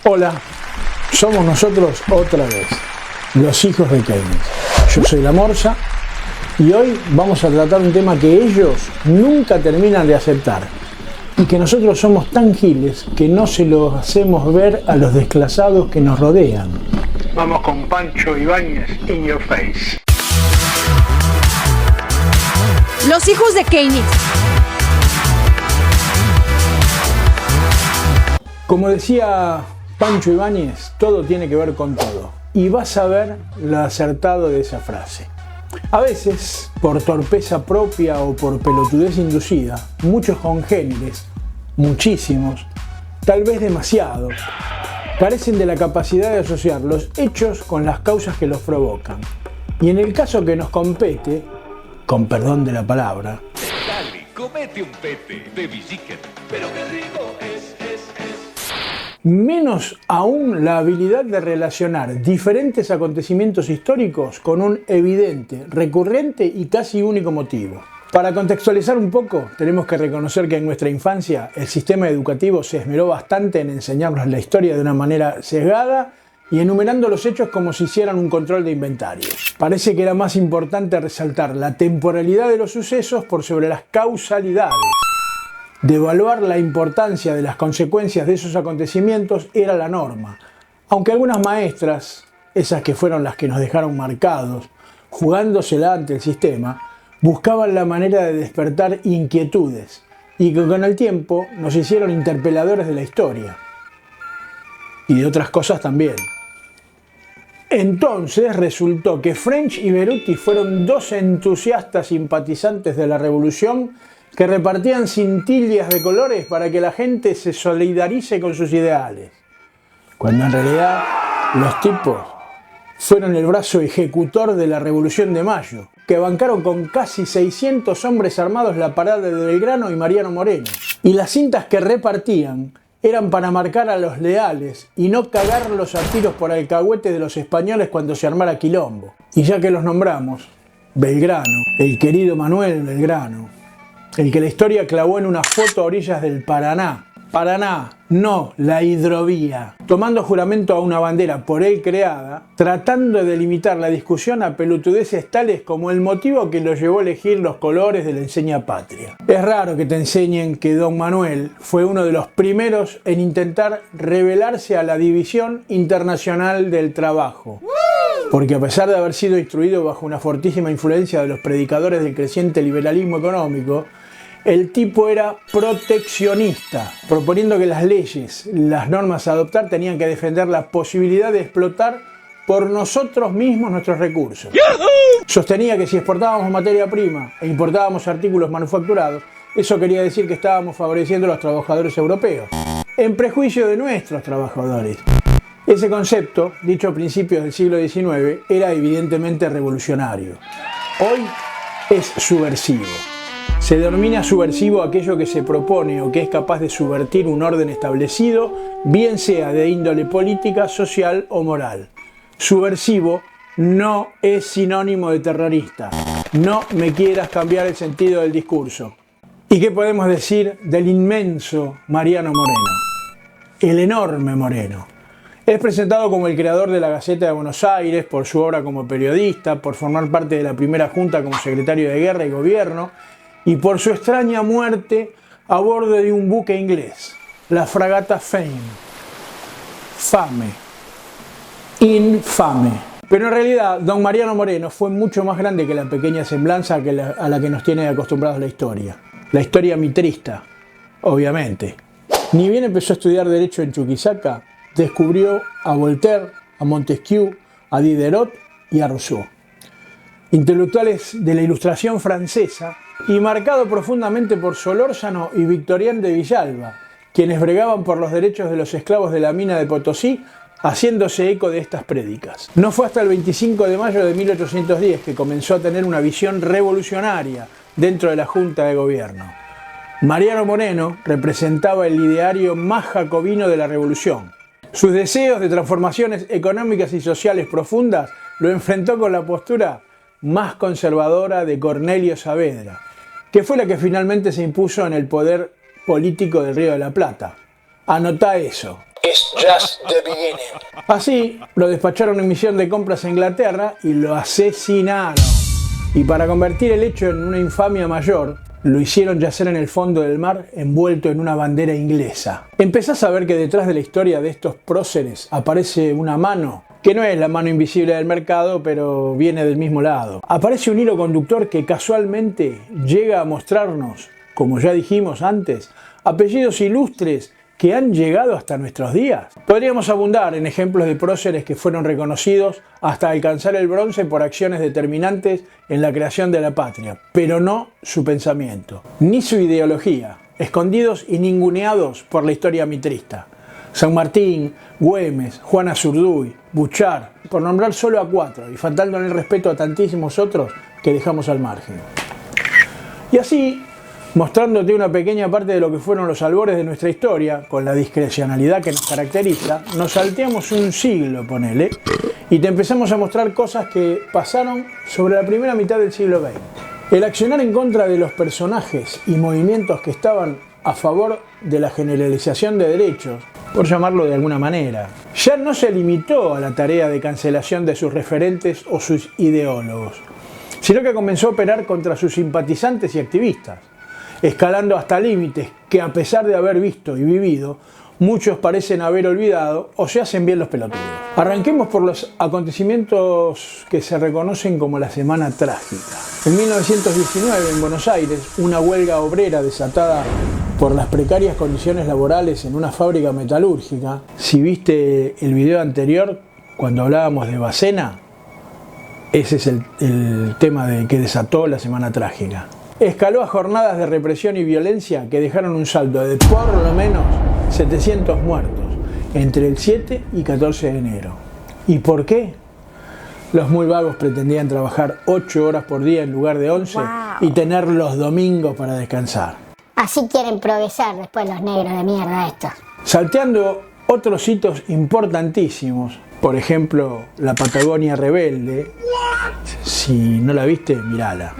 Hola, somos nosotros otra vez, los hijos de Keynes. Yo soy La Morsa y hoy vamos a tratar un tema que ellos nunca terminan de aceptar y que nosotros somos tan giles que no se lo hacemos ver a los desclasados que nos rodean. Vamos con Pancho Ibáñez in your face. Los hijos de Keynes. Como decía Pancho Ibáñez, todo tiene que ver con todo. Y vas a ver lo acertado de esa frase. A veces, por torpeza propia o por pelotudez inducida, muchos congéneres, muchísimos, tal vez demasiado, carecen de la capacidad de asociar los hechos con las causas que los provocan. Y en el caso que nos compete, con perdón de la palabra, Dale, comete un pete de bicicleta. Pero qué rico es. menos aún la habilidad de relacionar diferentes acontecimientos históricos con un evidente, recurrente y casi único motivo. Para contextualizar un poco, tenemos que reconocer que en nuestra infancia el sistema educativo se esmeró bastante en enseñarnos la historia de una manera sesgada y enumerando los hechos como si hicieran un control de inventario. Parece que era más importante resaltar la temporalidad de los sucesos por sobre las causalidades. De evaluar la importancia de las consecuencias de esos acontecimientos era la norma, aunque algunas maestras, esas que fueron las que nos dejaron marcados, jugándosela ante el sistema, buscaban la manera de despertar inquietudes y que con el tiempo nos hicieron interpeladores de la historia y de otras cosas también. Entonces resultó que French y Beruti fueron dos entusiastas simpatizantes de la revolución que repartían cintillas de colores para que la gente se solidarice con sus ideales, cuando en realidad los tipos fueron el brazo ejecutor de la Revolución de Mayo, que bancaron con casi 600 hombres armados la parada de Belgrano y Mariano Moreno. Y las cintas que repartían eran para marcar a los leales y no cagarlos a tiros por alcahuete de los españoles cuando se armara quilombo. Y ya que los nombramos, Belgrano, el querido Manuel Belgrano, el que la historia clavó en una foto a orillas del Paraná. Paraná, no la hidrovía. Tomando juramento a una bandera por él creada, tratando de limitar la discusión a pelotudeces tales como el motivo que lo llevó a elegir los colores de la enseña patria. Es raro que te enseñen que Don Manuel fue uno de los primeros en intentar rebelarse a la División Internacional del Trabajo. Porque a pesar de haber sido instruido bajo una fortísima influencia de los predicadores del creciente liberalismo económico, el tipo era proteccionista, proponiendo que las leyes, las normas a adoptar tenían que defender la posibilidad de explotar por nosotros mismos nuestros recursos. Sostenía que si exportábamos materia prima e importábamos artículos manufacturados, eso quería decir que estábamos favoreciendo a los trabajadores europeos, en prejuicio de nuestros trabajadores. Ese concepto, dicho a principios del siglo XIX, era evidentemente revolucionario. Hoy es subversivo. Se denomina subversivo aquello que se propone o que es capaz de subvertir un orden establecido, bien sea de índole política, social o moral. Subversivo no es sinónimo de terrorista. No me quieras cambiar el sentido del discurso. ¿Y qué podemos decir del inmenso Mariano Moreno? El enorme Moreno. Es presentado como el creador de la Gaceta de Buenos Aires por su obra como periodista, por formar parte de la primera junta como secretario de Guerra y Gobierno y por su extraña muerte a bordo de un buque inglés, la fragata Fame. Fame. Infame. Pero en realidad, don Mariano Moreno fue mucho más grande que la pequeña semblanza a la que nos tiene acostumbrados la historia. La historia mitrista, obviamente. Ni bien empezó a estudiar Derecho en Chuquisaca, descubrió a Voltaire, a Montesquieu, a Diderot y a Rousseau. Intelectuales de la Ilustración francesa y marcado profundamente por Solórzano y Victorián de Villalba, quienes bregaban por los derechos de los esclavos de la mina de Potosí, haciéndose eco de estas prédicas. No fue hasta el 25 de mayo de 1810 que comenzó a tener una visión revolucionaria dentro de la Junta de Gobierno. Mariano Moreno representaba el ideario más jacobino de la revolución. Sus deseos de transformaciones económicas y sociales profundas lo enfrentó con la postura más conservadora de Cornelio Saavedra, que fue la que finalmente se impuso en el poder político del Río de la Plata. Anotá eso. It's just the beginning. Así, lo despacharon en misión de compras a Inglaterra y lo asesinaron. Y para convertir el hecho en una infamia mayor, lo hicieron yacer en el fondo del mar envuelto en una bandera inglesa. Empezás a ver que detrás de la historia de estos próceres aparece una mano, que no es la mano invisible del mercado, pero viene del mismo lado. Aparece un hilo conductor que casualmente llega a mostrarnos, como ya dijimos antes, apellidos ilustres que han llegado hasta nuestros días. Podríamos abundar en ejemplos de próceres que fueron reconocidos hasta alcanzar el bronce por acciones determinantes en la creación de la patria, pero no su pensamiento, ni su ideología, escondidos y ninguneados por la historia mitrista. San Martín, Güemes, Juan Azurduy, Buchar, por nombrar solo a 4, y faltando en el respeto a tantísimos otros que dejamos al margen. Y así, mostrándote una pequeña parte de lo que fueron los albores de nuestra historia, con la discrecionalidad que nos caracteriza, nos salteamos un siglo, ponele, y te empezamos a mostrar cosas que pasaron sobre la primera mitad del siglo XX. El accionar en contra de los personajes y movimientos que estaban a favor de la generalización de derechos, por llamarlo de alguna manera, ya no se limitó a la tarea de cancelación de sus referentes o sus ideólogos, sino que comenzó a operar contra sus simpatizantes y activistas, escalando hasta límites que, a pesar de haber visto y vivido, muchos parecen haber olvidado o se hacen bien los pelotudos. Arranquemos por los acontecimientos que se reconocen como la Semana Trágica. En 1919, en Buenos Aires, una huelga obrera desatada por las precarias condiciones laborales en una fábrica metalúrgica. Si viste el video anterior, cuando hablábamos de Bacena, ese es el tema que desató la Semana Trágica. Escaló a jornadas de represión y violencia que dejaron un saldo de por lo menos 700 muertos entre el 7 y 14 de enero. ¿Y por qué? Los muy vagos pretendían trabajar 8 horas por día en lugar de 11 y tener los domingos para descansar. Así quieren progresar después los negros de mierda estos. Salteando otros hitos importantísimos, por ejemplo, la Patagonia Rebelde. Si no la viste, mirala.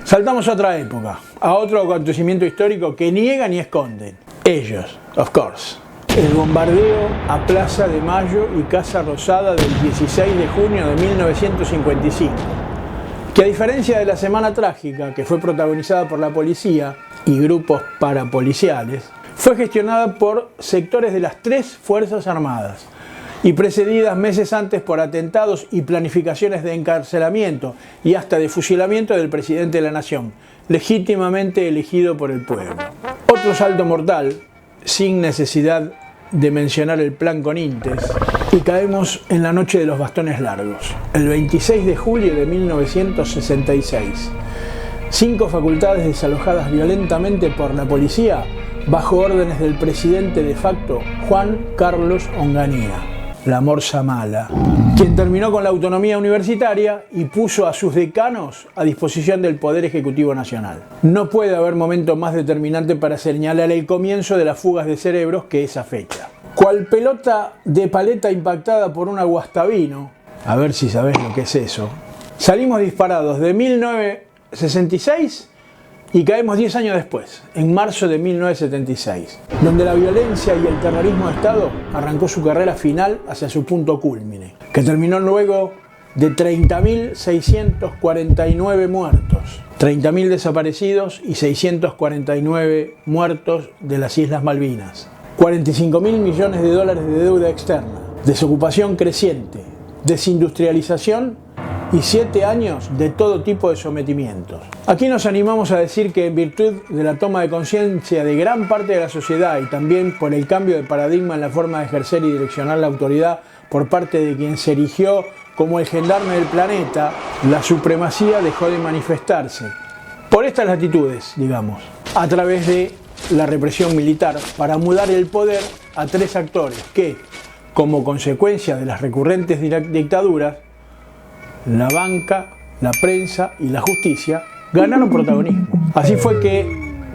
Saltamos a otra época, a otro acontecimiento histórico que niegan y esconden. Ellos, of course. El bombardeo a Plaza de Mayo y Casa Rosada del 16 de junio de 1955, que a diferencia de la Semana Trágica, que fue protagonizada por la policía y grupos parapoliciales, fue gestionada por sectores de las 3 Fuerzas Armadas y precedidas meses antes por atentados y planificaciones de encarcelamiento y hasta de fusilamiento del presidente de la nación, legítimamente elegido por el pueblo. Otro salto mortal, sin necesidad de mencionar el plan Conintes, y caemos en la noche de los bastones largos, el 26 de julio de 1966. 5 facultades desalojadas violentamente por la policía bajo órdenes del presidente de facto Juan Carlos Onganía, la morsa mala, quien terminó con la autonomía universitaria y puso a sus decanos a disposición del Poder Ejecutivo Nacional. No puede haber momento más determinante para señalar el comienzo de las fugas de cerebros que esa fecha. Cual pelota de paleta impactada por un aguastavino, a ver si sabés lo que es eso, salimos disparados de 1966 y caemos 10 años después, en marzo de 1976, donde la violencia y el terrorismo de Estado arrancó su carrera final hacia su punto cúlmine, que terminó luego de 30.649 muertos, 30.000 desaparecidos y 649 muertos de las Islas Malvinas, 45.000 millones de dólares de deuda externa, desocupación creciente, desindustrialización y 7 años de todo tipo de sometimientos. Aquí nos animamos a decir que en virtud de la toma de conciencia de gran parte de la sociedad y también por el cambio de paradigma en la forma de ejercer y direccionar la autoridad por parte de quien se erigió como el gendarme del planeta, la supremacía dejó de manifestarse por estas latitudes, digamos, a través de la represión militar para mudar el poder a 3 actores que, como consecuencia de las recurrentes dictaduras, la banca, la prensa y la justicia ganaron protagonismo. Así fue que,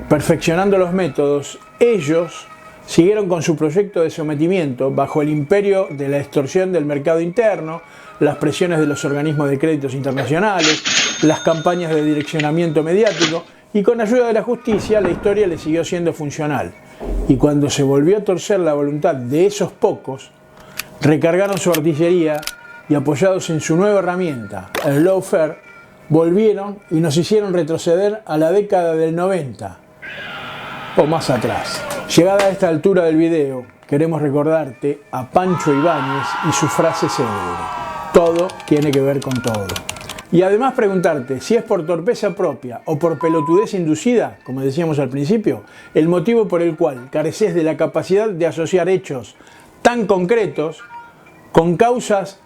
perfeccionando los métodos, ellos siguieron con su proyecto de sometimiento bajo el imperio de la extorsión del mercado interno, las presiones de los organismos de créditos internacionales, las campañas de direccionamiento mediático y con ayuda de la justicia la historia le siguió siendo funcional. Y cuando se volvió a torcer la voluntad de esos pocos, recargaron su artillería y apoyados en su nueva herramienta, el lawfare, volvieron y nos hicieron retroceder a la década del 90 o más atrás. Llegada a esta altura del video, queremos recordarte a Pancho Ibáñez y su frase célebre: todo tiene que ver con todo. Y además preguntarte si es por torpeza propia o por pelotudez inducida, como decíamos al principio, el motivo por el cual careces de la capacidad de asociar hechos tan concretos con causas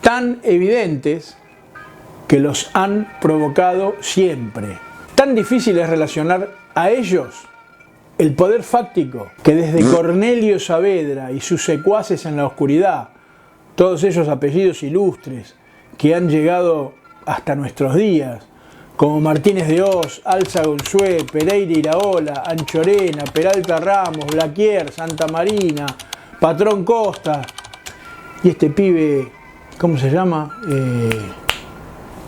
tan evidentes que los han provocado siempre. Tan difícil es relacionar a ellos el poder fáctico que desde Cornelio Saavedra y sus secuaces en la oscuridad, todos esos apellidos ilustres que han llegado hasta nuestros días, como Martínez de Oz, Alza Gonzúe, Pereira Iraola, Anchorena, Peralta Ramos, Blaquier, Santa Marina, Patrón Costa, y este pibe, ¿cómo se llama?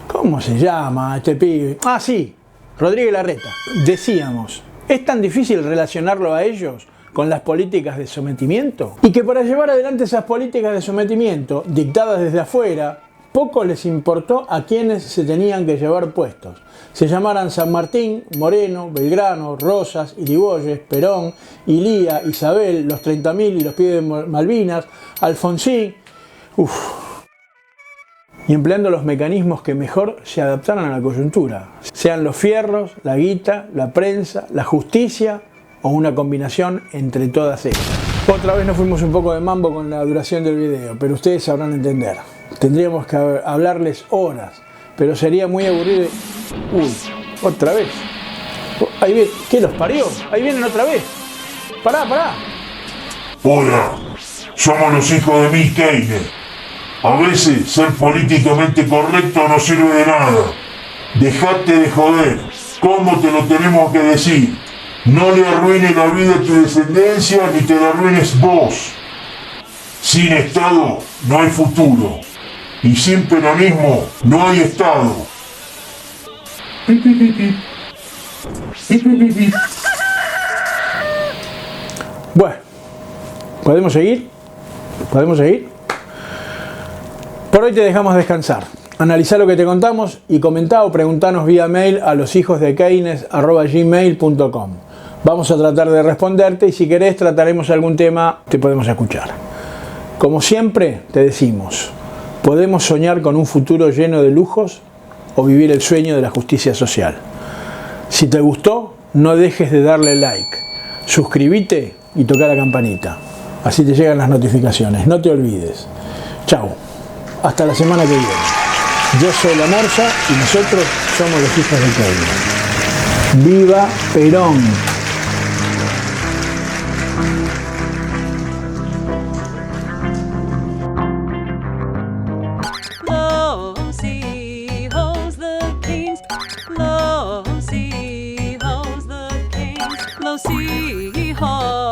¿Cómo se llama este pibe? Ah, sí, Rodríguez Larreta. Decíamos, ¿es tan difícil relacionarlo a ellos con las políticas de sometimiento? Y que para llevar adelante esas políticas de sometimiento, dictadas desde afuera, poco les importó a quienes se tenían que llevar puestos. Se llamaran San Martín, Moreno, Belgrano, Rosas, Irigoyen, Perón, Ilía, Isabel, los 30.000 y los pibes de Malvinas, Alfonsín, y empleando los mecanismos que mejor se adaptaran a la coyuntura, sean los fierros, la guita, la prensa, la justicia o una combinación entre todas ellas. Otra vez nos fuimos un poco de mambo con la duración del video, pero ustedes sabrán entender. Tendríamos que hablarles horas, pero sería muy aburrido. Uy, otra vez. Ahí viene. ¿Qué los parió? Ahí vienen otra vez. Pará. Hola, somos los hijos de Mick Keynes. A veces ser políticamente correcto no sirve de nada. Dejate de joder. ¿Cómo te lo tenemos que decir? No le arruine la vida a tu descendencia ni te la arruines vos. Sin Estado no hay futuro. Y sin peronismo no hay Estado. Bueno, ¿podemos seguir? Por hoy te dejamos descansar. Analizá lo que te contamos y comentá o preguntanos vía mail a loshijosdekeynes@gmail.com. Vamos a tratar de responderte y si querés trataremos algún tema, te podemos escuchar. Como siempre te decimos, podemos soñar con un futuro lleno de lujos o vivir el sueño de la justicia social. Si te gustó, no dejes de darle like, suscríbete y toca la campanita. Así te llegan las notificaciones. No te olvides. Chau. Hasta la semana que viene. Yo soy La Morsa y nosotros somos los hijos de Keynes. ¡Viva Perón! Los hijos